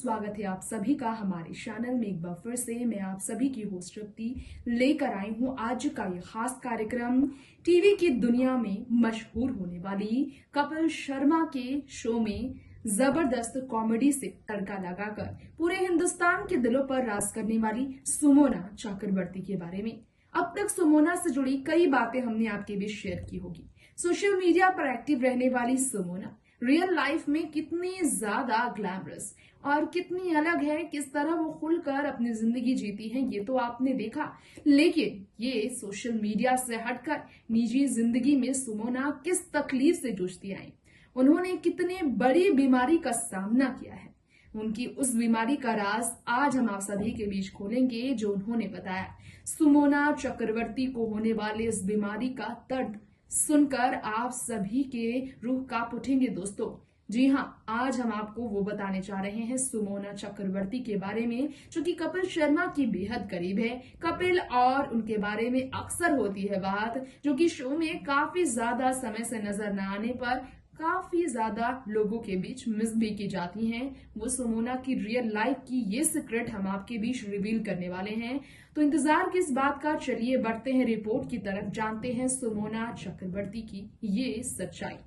स्वागत है आप सभी का हमारे चैनल में। एक बार फिर से मैं आप सभी की होस्ट तृप्ति लेकर आई हूं आज का ये खास कार्यक्रम। टीवी की दुनिया में मशहूर होने वाली कपिल शर्मा के शो में जबरदस्त कॉमेडी से तड़का लगाकर पूरे हिंदुस्तान के दिलों पर राज करने वाली सुमोना चक्रवर्ती के बारे में। अब तक सुमोना से जुड़ी कई बातें हमने आपके बीच शेयर की होगी। सोशल मीडिया पर एक्टिव रहने वाली सुमोना रियल लाइफ में कितनी ज्यादा ग्लैमरस और कितनी अलग है, किस तरह वो खुलकर अपनी जिंदगी जीती है ये तो आपने देखा, लेकिन ये सोशल मीडिया से हटकर निजी जिंदगी में सुमोना किस तकलीफ से जूझती आई, उन्होंने कितने बड़ी बीमारी का सामना किया है, उनकी उस बीमारी का राज आज हम आप सभी के बीच खोलेंगे जो उन्होंने बताया। सुमोना चक्रवर्ती को होने वाले इस बीमारी का दर्द सुनकर आप सभी के रूह कांप उठेंगे दोस्तों। जी हाँ, आज हम आपको वो बताने जा रहे हैं सुमोना चक्रवर्ती के बारे में, जो कि कपिल शर्मा की बेहद करीब है। कपिल और उनके बारे में अक्सर होती है बात, जो कि शो में काफी ज्यादा समय से नजर न आने पर काफी ज्यादा लोगों के बीच मिस भी की जाती हैं। वो सुमोना की रियल लाइफ की ये सीक्रेट हम आपके बीच रिवील करने वाले हैं, तो इंतजार किस बात का, चलिए बढ़ते हैं रिपोर्ट की तरफ, जानते हैं सुमोना चक्रवर्ती की ये सच्चाई।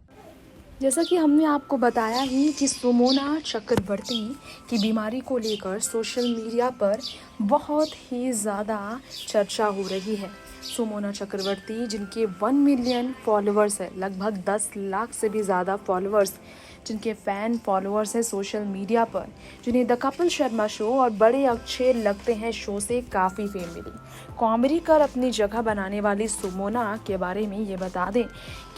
जैसा कि हमने आपको बताया ही कि सुमोना चक्रवर्ती की बीमारी को लेकर सोशल मीडिया पर बहुत ही ज़्यादा चर्चा हो रही है। सुमोना चक्रवर्ती जिनके 1 मिलियन फॉलोअर्स है, लगभग 10 लाख से भी ज़्यादा फॉलोअर्स जिनके फ़ैन फॉलोअर्स हैं सोशल मीडिया पर, जिन्हें द कपिल शर्मा शो और बड़े अच्छे लगते हैं शो से काफ़ी फेम मिली। कॉमेडी कर अपनी जगह बनाने वाली सुमोना के बारे में ये बता दें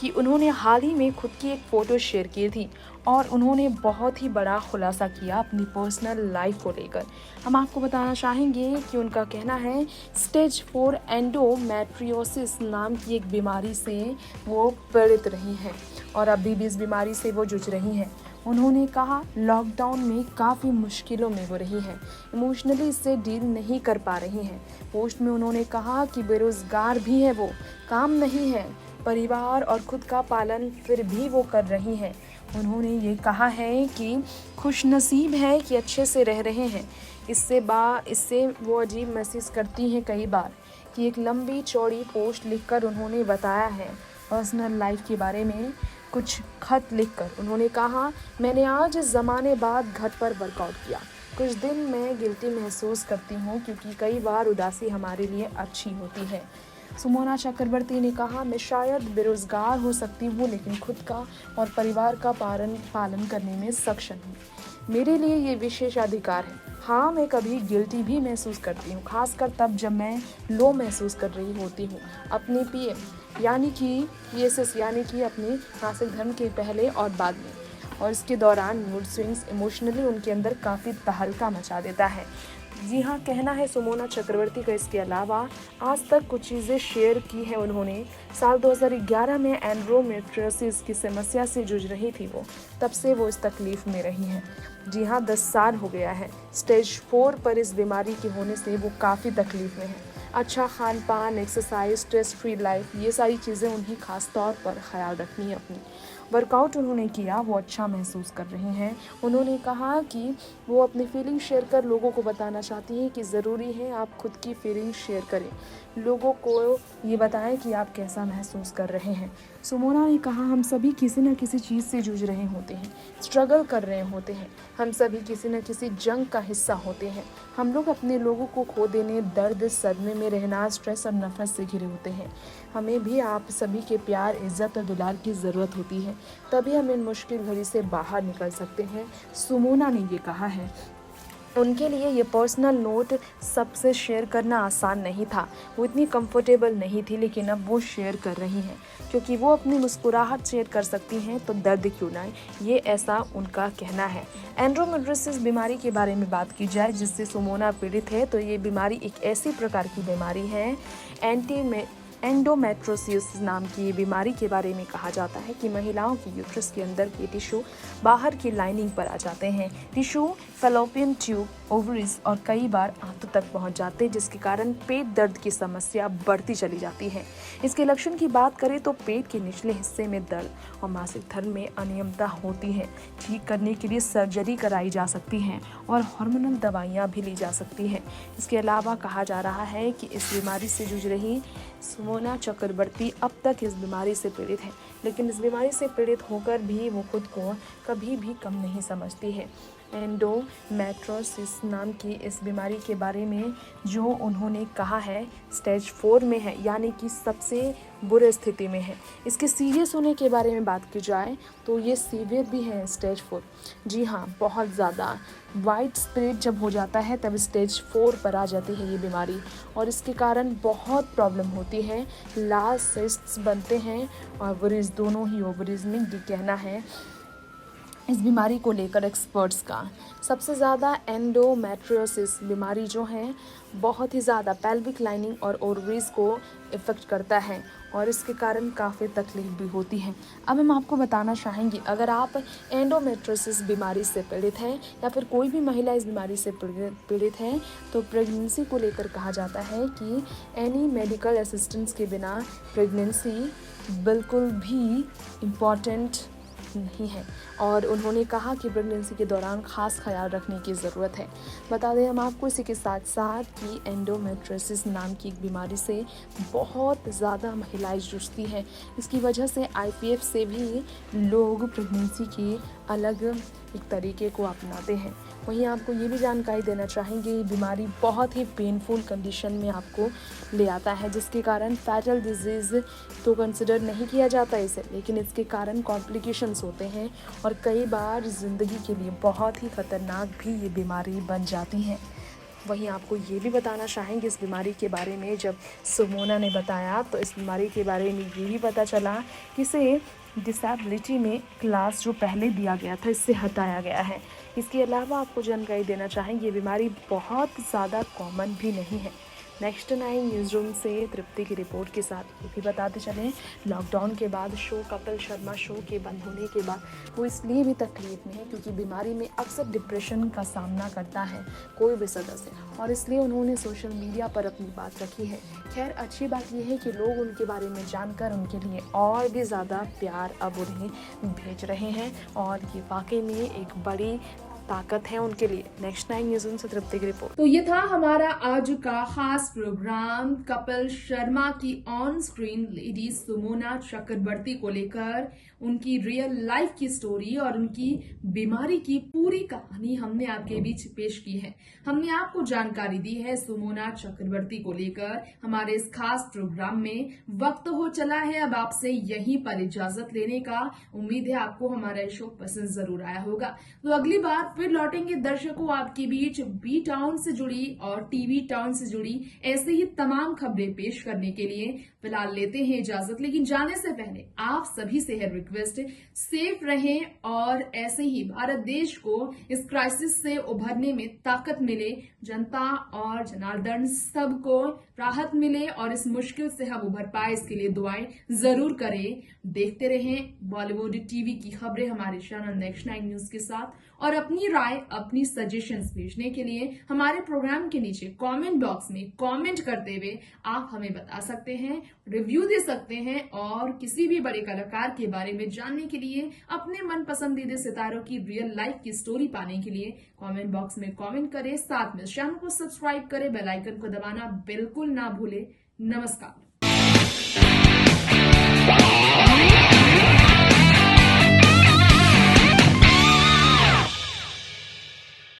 कि उन्होंने हाल ही में खुद की एक फ़ोटो शेयर की थी और उन्होंने बहुत ही बड़ा खुलासा किया अपनी पर्सनल लाइफ को लेकर। हम आपको बताना चाहेंगे कि उनका कहना है स्टेज 4 एंडोमेट्रियोसिस नाम की एक बीमारी से वो पीड़ित रही हैं और अभी भी इस बीमारी से वो जूझ रही हैं। उन्होंने कहा लॉकडाउन में काफ़ी मुश्किलों में वो रही हैं, इमोशनली इससे डील नहीं कर पा रही हैं। पोस्ट में उन्होंने कहा कि बेरोज़गार भी है वो, काम नहीं है, परिवार और खुद का पालन फिर भी वो कर रही हैं। उन्होंने ये कहा है कि खुशनसीब है कि अच्छे से रह रहे हैं। इससे वो अजीब महसूस करती हैं कई बार कि एक लंबी चौड़ी पोस्ट लिखकर उन्होंने बताया है पर्सनल लाइफ के बारे में। कुछ खत लिखकर उन्होंने कहा मैंने आज इस ज़माने बाद घर पर वर्कआउट किया, कुछ दिन मैं गिल्टी महसूस करती हूँ क्योंकि कई बार उदासी हमारे लिए अच्छी होती है। सुमोना चक्रवर्ती ने कहा मैं शायद बेरोज़गार हो सकती हूँ लेकिन खुद का और परिवार का पालन करने में सक्षम हूँ। मेरे लिए ये विशेष अधिकार है। हाँ, मैं कभी गिल्टी भी महसूस करती हूँ, खासकर तब जब मैं लो महसूस कर रही होती हूँ। अपनी पीएम यानी कि पीएसएस यानी कि अपने मासिक धर्म के पहले और बाद में, और इसके दौरान मूड स्विंग्स इमोशनली उनके अंदर काफ़ी तहलका मचा देता है। जी हाँ, कहना है सुमोना चक्रवर्ती का। इसके अलावा आज तक कुछ चीज़ें शेयर की है उन्होंने। साल 2011 में एंडोमेट्रियोसिस की समस्या से जूझ रही थी वो, तब से वो इस तकलीफ़ में रही हैं। जी हाँ, 10 साल हो गया है। स्टेज 4 पर इस बीमारी के होने से वो काफ़ी तकलीफ़ में है। अच्छा खान पान, एक्सरसाइज, स्ट्रेस फ्री लाइफ, ये सारी चीज़ें उन्हें ख़ास तौर पर ख्याल रखनी है अपनी। वर्कआउट उन्होंने किया, वो अच्छा महसूस कर रही हैं। उन्होंने कहा कि वो अपनी फीलिंग शेयर कर लोगों को बताना चाहती हैं कि ज़रूरी है आप खुद की फीलिंग शेयर करें, लोगों को ये बताएं कि आप कैसा महसूस कर रहे हैं। सुमोना ने कहा हम सभी किसी न किसी चीज़ से जूझ रहे होते हैं, स्ट्रगल कर रहे होते हैं, हम सभी किसी न किसी जंग का हिस्सा होते हैं। हम लोग अपने लोगों को खो देने, दर्द, सदमे में रहना, स्ट्रेस और नफरत से घिरे होते हैं। हमें भी आप सभी के प्यार, इज्जत और दुलार की ज़रूरत होती है, तभी हम इन मुश्किल घड़ी से बाहर निकल सकते हैं। सुमोना ने ये कहा है। उनके लिए ये पर्सनल नोट सबसे शेयर करना आसान नहीं था, वो इतनी कंफर्टेबल नहीं थी, लेकिन अब वो शेयर कर रही हैं क्योंकि वो अपनी मुस्कुराहट शेयर कर सकती हैं तो दर्द क्यों ना, ये ऐसा उनका कहना है। एंडोमेट्रियोसिस बीमारी के बारे में बात की जाए जिससे सुमोना पीड़ित है, तो ये बीमारी एक ऐसी प्रकार की बीमारी है, एंडोमेट्रियोसिस नाम की बीमारी के बारे में कहा जाता है कि महिलाओं की यूट्रस के अंदर के टिश्यू बाहर की लाइनिंग पर आ जाते हैं। टिश्यू फेलोपियन ट्यूब, ओवरीज और कई बार आंतों तक पहुंच जाते हैं, जिसके कारण पेट दर्द की समस्या बढ़ती चली जाती है। इसके लक्षण की बात करें तो पेट के निचले हिस्से में दर्द और मासिक धर्म में अनियमितता होती है। ठीक करने के लिए सर्जरी कराई जा सकती है और हार्मोनल दवाइयाँ भी ली जा सकती हैं। इसके अलावा कहा जा रहा है कि इस बीमारी से जूझ रही सुमोना चक्रवर्ती अब तक इस बीमारी से पीड़ित है, लेकिन इस बीमारी से पीड़ित होकर भी वो खुद को कभी भी कम नहीं समझती है। एंडोमेट्रोसिस नाम की इस बीमारी के बारे में जो उन्होंने कहा है स्टेज 4 में है, यानी कि सबसे बुरे स्थिति में है। इसके सीरियस होने के बारे में बात की जाए तो ये सीवियर भी है स्टेज 4। जी हाँ, बहुत ज़्यादा वाइड स्प्रेड जब हो जाता है तब स्टेज 4 पर आ जाती है ये बीमारी और इसके कारण बहुत प्रॉब्लम होती है। लार्ज सिस्ट्स बनते हैं और ओवरीज, दोनों ही ओवरीज में, ये कहना है इस बीमारी को लेकर एक्सपर्ट्स का। सबसे ज़्यादा एंडोमेट्रियोसिस बीमारी जो है बहुत ही ज़्यादा पेल्विक लाइनिंग और ओवरीज को इफ़ेक्ट करता है और इसके कारण काफ़ी तकलीफ भी होती है। अब हम आपको बताना चाहेंगे, अगर आप एंडोमेट्रियोसिस बीमारी से पीड़ित हैं या फिर कोई भी महिला इस बीमारी से पीड़ित है तो प्रेगनेंसी को लेकर कहा जाता है कि एनी मेडिकल असिस्टेंस के बिना प्रेगनेंसी बिल्कुल भी इम्पॉर्टेंट नहीं है और उन्होंने कहा कि प्रेगनेंसी के दौरान खास ख्याल रखने की ज़रूरत है। बता दें हम आपको इसी के साथ साथ कि एंडोमेट्रियोसिस नाम की एक बीमारी से बहुत ज़्यादा महिलाएं जूझती हैं। इसकी वजह से IVF से भी लोग प्रेगनेंसी की अलग एक तरीके को अपनाते हैं। वहीं आपको ये भी जानकारी देना चाहेंगे, ये बीमारी बहुत ही पेनफुल कंडीशन में आपको ले आता है, जिसके कारण फैटल डिजीज़ तो कंसिडर नहीं किया जाता इसे, लेकिन इसके कारण कॉम्प्लिकेशंस होते हैं और कई बार ज़िंदगी के लिए बहुत ही ख़तरनाक भी ये बीमारी बन जाती है। वहीं आपको ये भी बताना चाहेंगे इस बीमारी के बारे में, जब सुमोना ने बताया तो इस बीमारी के बारे में ये भी पता चला कि इसे डिसेबिलिटी में क्लास जो पहले दिया गया था इससे हटाया गया है। इसके अलावा आपको जानकारी देना चाहेंगे ये बीमारी बहुत ज़्यादा कॉमन भी नहीं है। नेक्स्ट 9 न्यूज़ रूम से तृप्ति की रिपोर्ट के साथ ये भी बताते चलें, लॉकडाउन के बाद शो कपिल शर्मा शो के बंद होने के बाद वो इसलिए भी तकलीफ में है क्योंकि बीमारी में अक्सर डिप्रेशन का सामना करता है कोई भी सदस्य, और इसलिए उन्होंने सोशल मीडिया पर अपनी बात रखी है। खैर, अच्छी बात यह है कि लोग उनके बारे में जानकर उनके लिए और भी ज़्यादा प्यार अब उन्हें भेज रहे हैं और ये वाकई में एक बड़ी ताकत है उनके लिए। नेक्स्ट 9 न्यूज़ से तृप्ति की रिपोर्ट। तो ये था हमारा आज का खास प्रोग्राम कपिल शर्मा की ऑन स्क्रीन लेडी सुमोना चक्रवर्ती को लेकर उनकी रियल लाइफ की स्टोरी और उनकी बीमारी की पूरी कहानी हमने आपके बीच पेश की है। हमने आपको जानकारी दी है सुमोना चक्रवर्ती को लेकर हमारे इस खास प्रोग्राम में। वक्त हो चला है अब आपसे यहीं पर इजाजत लेने का। उम्मीद है आपको हमारा शो पसंद जरूर आया होगा। तो अगली बार फिर लौटेंगे दर्शकों आपके बीच बी टाउन से जुड़ी और टीवी टाउन से जुड़ी ऐसे ही तमाम खबरें पेश करने के लिए। फिलहाल लेते हैं इजाजत, लेकिन जाने से पहले आप सभी से है रिक्वेस्ट, सेफ रहें और ऐसे ही भारत देश को इस क्राइसिस से उभरने में ताकत मिले, जनता और जनार्दन सबको राहत मिले और इस मुश्किल से हम उभर पाए, इसके लिए दुआएं जरूर करें। देखते रहें बॉलीवुड टीवी की खबरें हमारे चैनल नेक्स्ट 9 न्यूज के साथ, और अपनी राय अपनी सजेशंस भेजने के लिए हमारे प्रोग्राम के नीचे कमेंट बॉक्स में कमेंट करते हुए आप हमें बता सकते हैं, रिव्यू दे सकते हैं और किसी भी बड़े कलाकार के बारे में जानने के लिए, अपने मन पसंदीदा सितारों की रियल लाइफ की स्टोरी पाने के लिए कमेंट बॉक्स में कमेंट करें। साथ में चैनल को सब्सक्राइब करें, बेल आइकन को दबाना बिल्कुल ना भूले। नमस्कार।